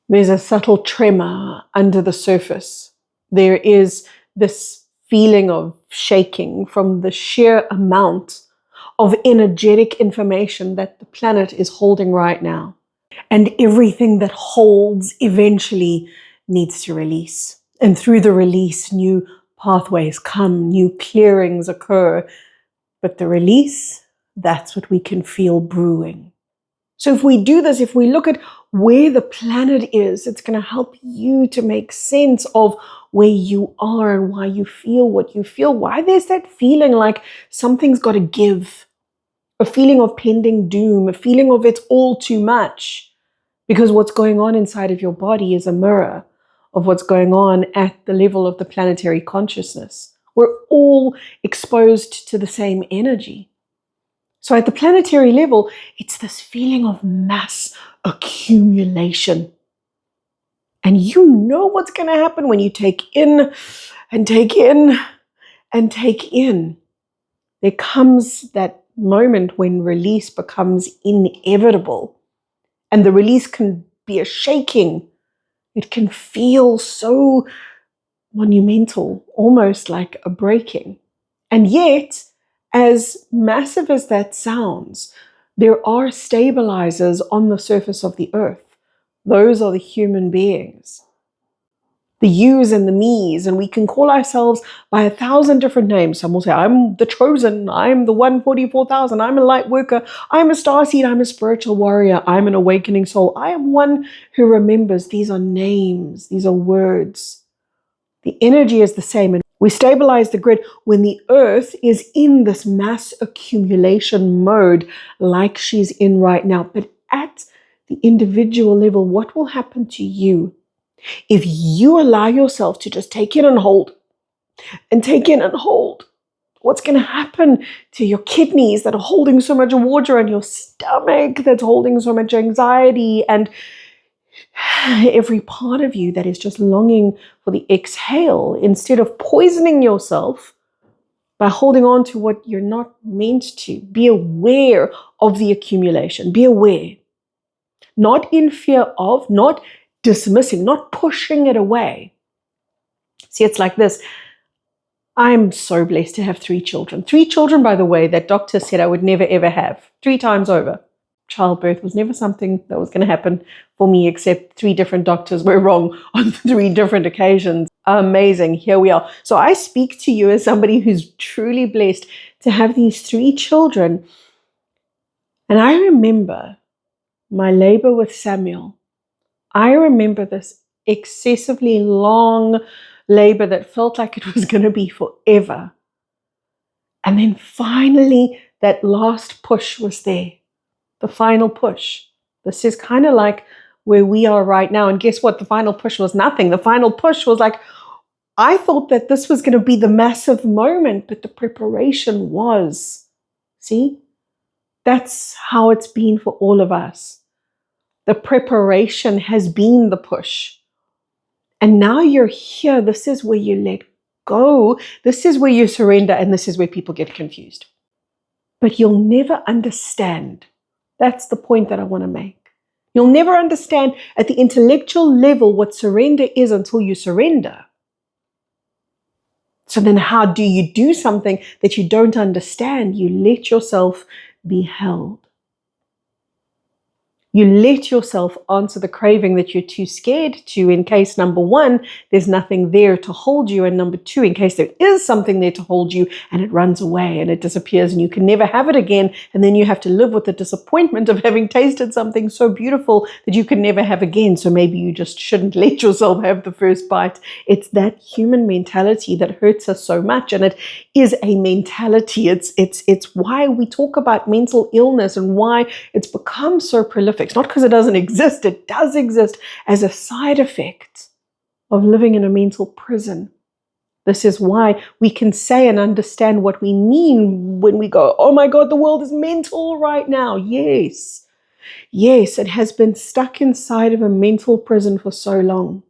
There's a subtle tremor under the surface. There is this feeling of shaking from the sheer amount of energetic information that the planet is holding right now. And everything that holds eventually needs to release. And through the release, new pathways come, new clearings occur. But the release, that's what we can feel brewing. So if we do this, if we look at where the planet is, it's going to help you to make sense of where you are and why you feel what you feel, why there's that feeling like something's got to give, a feeling of pending doom, a feeling of it's all too much, because what's going on inside of your body is a mirror of what's going on at the level of the planetary consciousness. We're all exposed to the same energy. So at the planetary level, it's this feeling of mass accumulation. And you know what's going to happen when you take in and take in and take in. There comes that moment when release becomes inevitable. And the release can be a shaking. It can feel so monumental, almost like a breaking. And yet, as massive as that sounds, there are stabilizers on the surface of the earth. Those are the human beings. The yous and the me's, and we can call ourselves by 1,000 different names. Some will say, I'm the chosen, I'm the 144,000, I'm a light worker, I'm a starseed, I'm a spiritual warrior, I'm an awakening soul, I am one who remembers. These are names, these are words. The energy is the same, and we stabilize the grid when the earth is in this mass accumulation mode like she's in right now. But at the individual level, what will happen to you if you allow yourself to just take in and hold and take in and hold? What's going to happen to your kidneys that are holding so much water and your stomach that's holding so much anxiety and every part of you that is just longing for the exhale, instead of poisoning yourself by holding on to what you're not meant to? Be aware of the accumulation. Be aware. Not in fear of, not dismissing, not pushing it away. See, it's like this. I'm so blessed to have 3 children. 3 children, by the way, that doctor said I would never, ever have. 3 times over. Childbirth was never something that was going to happen for me, except 3 different doctors were wrong on 3 different occasions. Amazing. Here we are. So I speak to you as somebody who's truly blessed to have these 3 children. And I remember my labor with Samuel. I remember this excessively long labor that felt like it was going to be forever. And then finally, that last push was there. The final push. This is kind of like where we are right now. And guess what? The final push was nothing. The final push was like, I thought that this was going to be the massive moment, but the preparation was. See? That's how it's been for all of us. The preparation has been the push. And now you're here. This is where you let go. This is where you surrender. And this is where people get confused. But you'll never understand. That's the point that I want to make. You'll never understand at the intellectual level what surrender is until you surrender. So then how do you do something that you don't understand? You let yourself be held. You let yourself answer the craving that you're too scared to, in case, number 1, there's nothing there to hold you, and number 2, in case there is something there to hold you and it runs away and it disappears and you can never have it again, and then you have to live with the disappointment of having tasted something so beautiful that you can never have again. So maybe you just shouldn't let yourself have the first bite. It's that human mentality that hurts us so much, and it is a mentality. It's why we talk about mental illness and why it's become so prolific. It's not because it doesn't exist. It does exist as a side effect of living in a mental prison. This is why we can say and understand what we mean when we go, oh my God, the world is mental right now. Yes. Yes, it has been stuck inside of a mental prison for so long.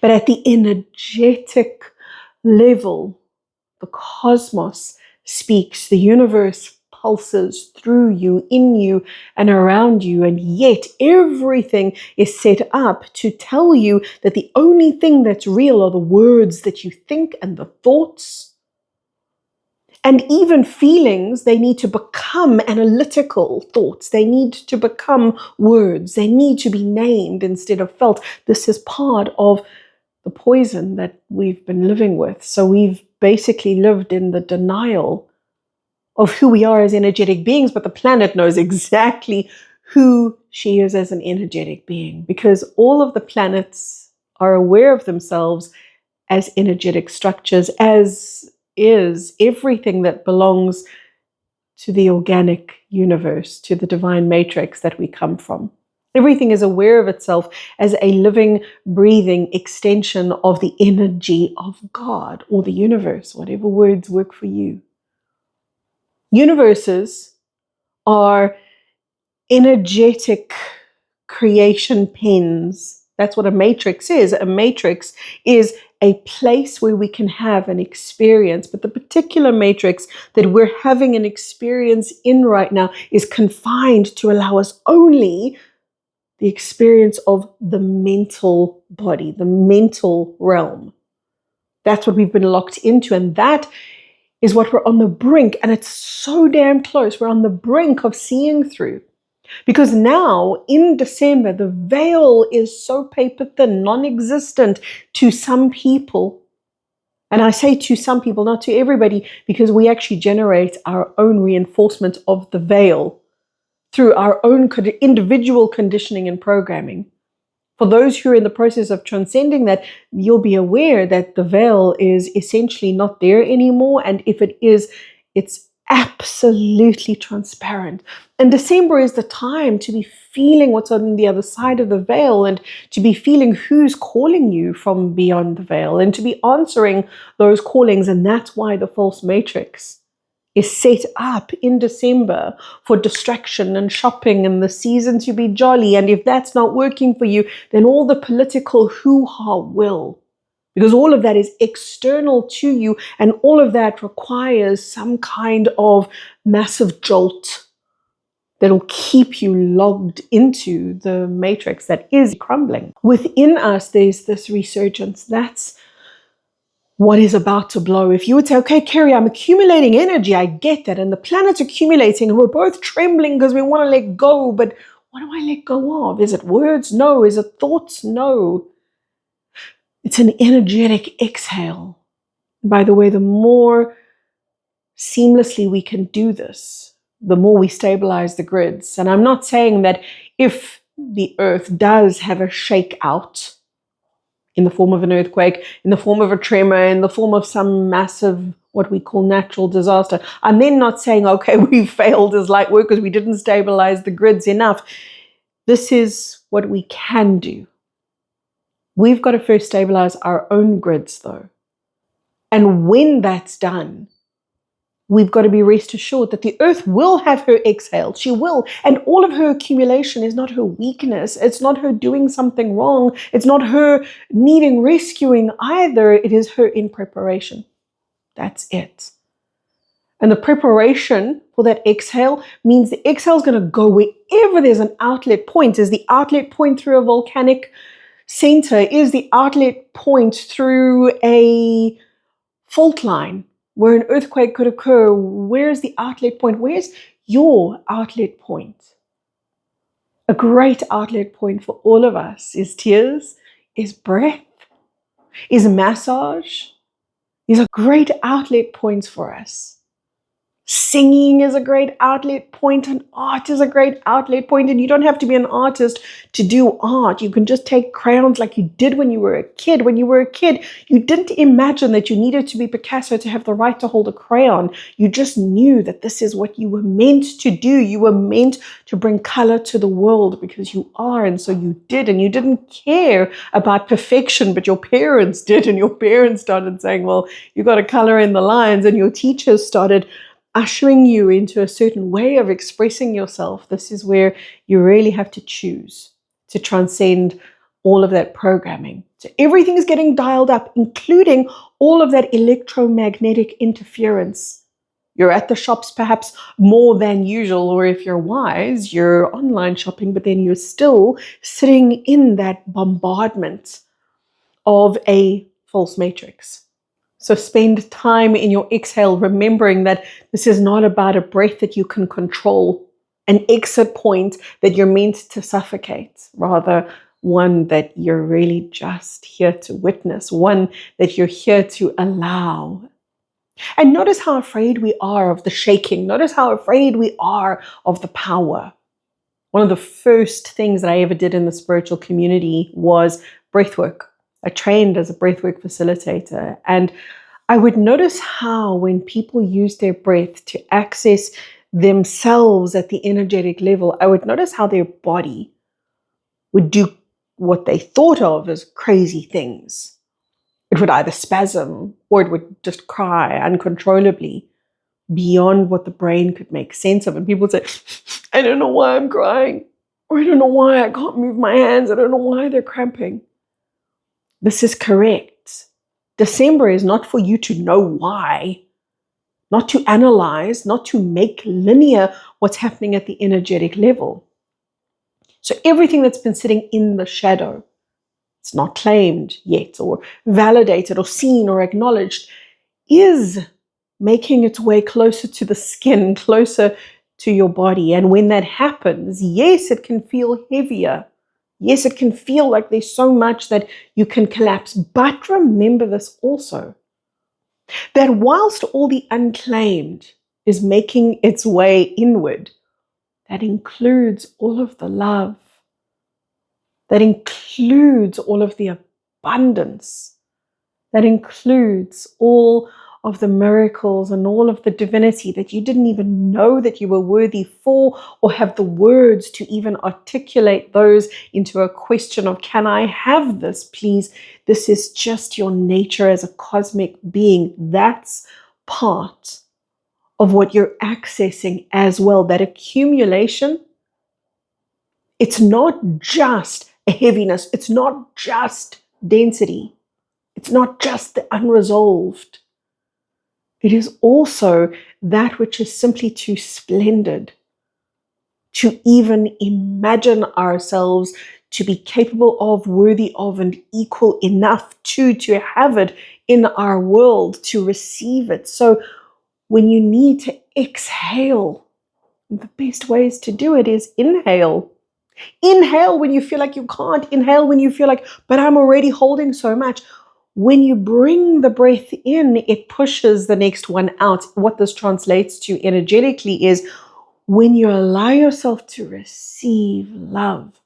But at the energetic level, the cosmos speaks, the universe pulses through you, in you, and around you. And yet everything is set up to tell you that the only thing that's real are the words that you think and the thoughts. And even feelings, they need to become analytical thoughts. They need to become words. They need to be named instead of felt. This is part of the poison that we've been living with. So we've basically lived in the denial of who we are as energetic beings, but the planet knows exactly who she is as an energetic being, because all of the planets are aware of themselves as energetic structures, as is everything that belongs to the organic universe, to the divine matrix that we come from. Everything is aware of itself as a living, breathing extension of the energy of God or the universe, whatever words work for you. Universes are energetic creation pens. That's what a matrix is. A matrix is a place where we can have an experience, but the particular matrix that we're having an experience in right now is confined to allow us only the experience of the mental body, the mental realm. That's what we've been locked into, and that is what we're on the brink, and it's so damn close. We're on the brink of seeing through. Because now, in December, the veil is so paper thin, non-existent to some people. And I say to some people, not to everybody, because we actually generate our own reinforcement of the veil through our own individual conditioning and programming. For those who are in the process of transcending that, you'll be aware that the veil is essentially not there anymore. And if it is, it's absolutely transparent. And December is the time to be feeling what's on the other side of the veil, and to be feeling who's calling you from beyond the veil, and to be answering those callings. And that's why the false matrix is set up in December for distraction and shopping and the season to be jolly. And if that's not working for you, then all the political hoo-ha will. Because all of that is external to you, and all of that requires some kind of massive jolt that'll keep you logged into the matrix that is crumbling. Within us, there's this resurgence. That's what is about to blow. If you would say, okay, Kerry, I'm accumulating energy, I get that, and the planet's accumulating, and we're both trembling because we want to let go, but what do I let go of? Is it words? No. Is it thoughts? No. It's an energetic exhale. By the way, the more seamlessly we can do this, the more we stabilize the grids. And I'm not saying that if the earth does have a shake out in the form of an earthquake, in the form of a tremor, in the form of some massive, what we call natural disaster, I'm then not saying, okay, we failed as light workers, we didn't stabilize the grids enough. This is what we can do. We've got to first stabilize our own grids, though. And when that's done, we've got to be rest assured that the earth will have her exhale. She will. And all of her accumulation is not her weakness. It's not her doing something wrong. It's not her needing rescuing either. It is her in preparation. That's it. And the preparation for that exhale means the exhale is going to go wherever there's an outlet point. Is the outlet point through a volcanic center? Is the outlet point through a fault line where an earthquake could occur? Where's the outlet point? Where's your outlet point? A great outlet point for all of us is tears, is breath, is massage. These are great outlet points for us. Singing is a great outlet point, and art is a great outlet point. And you don't have to be an artist to do art. You can just take crayons like you did when you were a kid. When you were a kid, you didn't imagine that you needed to be Picasso to have the right to hold a crayon. You just knew that this is what you were meant to do. You were meant to bring color to the world because you are, and so you did. And you didn't care about perfection, but your parents did. And your parents started saying, well, you got to color in the lines, and your teachers started ushering you into a certain way of expressing yourself. This is where you really have to choose to transcend all of that programming. So everything is getting dialed up, including all of that electromagnetic interference You're at the shops perhaps more than usual, or if you're wise, you're online shopping, but then you're still sitting in that bombardment of a false matrix. So spend time in your exhale remembering that this is not about a breath that you can control, an exit point that you're meant to suffocate, rather one that you're really just here to witness, one that you're here to allow. And notice how afraid we are of the shaking. Notice how afraid we are of the power. One of the first things that I ever did in the spiritual community was breathwork. I trained as a breathwork facilitator, and I would notice how when people use their breath to access themselves at the energetic level, I would notice how their body would do what they thought of as crazy things. It would either spasm or it would just cry uncontrollably beyond what the brain could make sense of. And people would say, I don't know why I'm crying, or I don't know why I can't move my hands, I don't know why they're cramping. This is correct. December is not for you to know why, not to analyze, not to make linear what's happening at the energetic level. So everything that's been sitting in the shadow, it's not claimed yet or validated or seen or acknowledged, is making its way closer to the skin, closer to your body. And when that happens, yes, it can feel heavier. Yes, it can feel like there's so much that you can collapse. But remember this also, that whilst all the unclaimed is making its way inward, that includes all of the love, that includes all of the abundance, that includes all of the miracles and all of the divinity that you didn't even know that you were worthy for, or have the words to even articulate those into a question of, can I have this, please? This is just your nature as a cosmic being. That's part of what you're accessing as well. That accumulation, it's not just a heaviness. It's not just density. It's not just the unresolved. It is also that which is simply too splendid to even imagine ourselves to be capable of, worthy of, and equal enough to have it in our world, to receive it. So when you need to exhale, the best ways to do it is inhale. Inhale when you feel like you can't. Inhale when you feel like, but I'm already holding so much. When you bring the breath in, it pushes the next one out. What this translates to energetically is when you allow yourself to receive love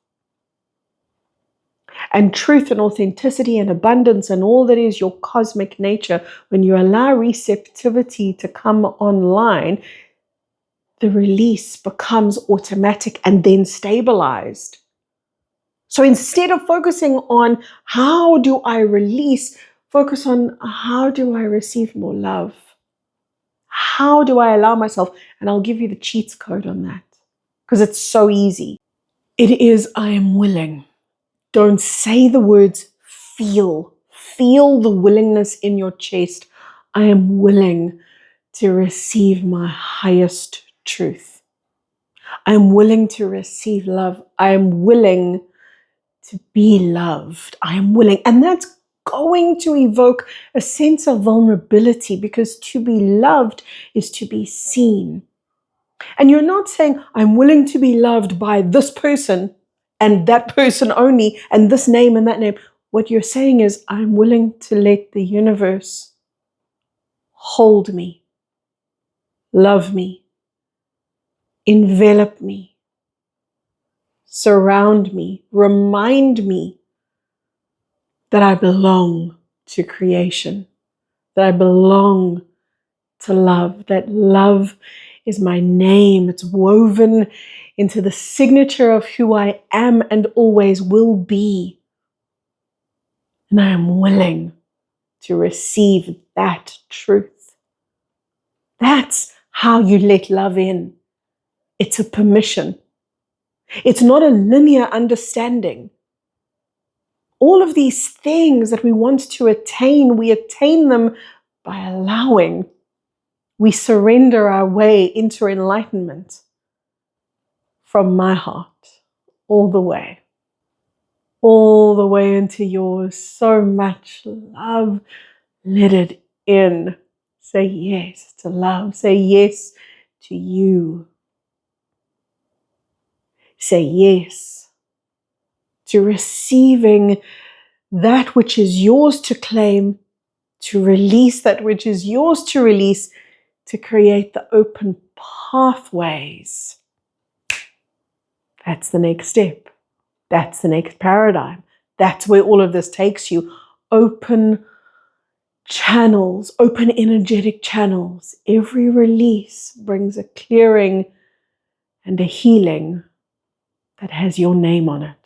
and truth and authenticity and abundance and all that is your cosmic nature, when you allow receptivity to come online, the release becomes automatic and then stabilized. So instead of focusing on how do I release, focus on how do I receive more love? How do I allow myself? And I'll give you the cheats code on that because it's so easy. It is, I am willing. Don't say the words, feel. Feel the willingness in your chest. I am willing to receive my highest truth. I am willing to receive love. I am willing to be loved. I am willing. And that's going to evoke a sense of vulnerability, because to be loved is to be seen. And you're not saying, I'm willing to be loved by this person and that person only, and this name and that name. What you're saying is, I'm willing to let the universe hold me, love me, envelop me, surround me, remind me that I belong to creation, that I belong to love, that love is my name. It's woven into the signature of who I am and always will be. And I am willing to receive that truth. That's how you let love in. It's a permission. It's not a linear understanding. All of these things that we want to attain, we attain them by allowing. We surrender our way into enlightenment from my heart, all the way into yours. So much love. Let it in. Say yes to love. Say yes to you. Say yes to receiving that which is yours to claim, to release that which is yours to release, to create the open pathways. That's the next step. That's the next paradigm. That's where all of this takes you. Open channels, open energetic channels. Every release brings a clearing and a healing that has your name on it.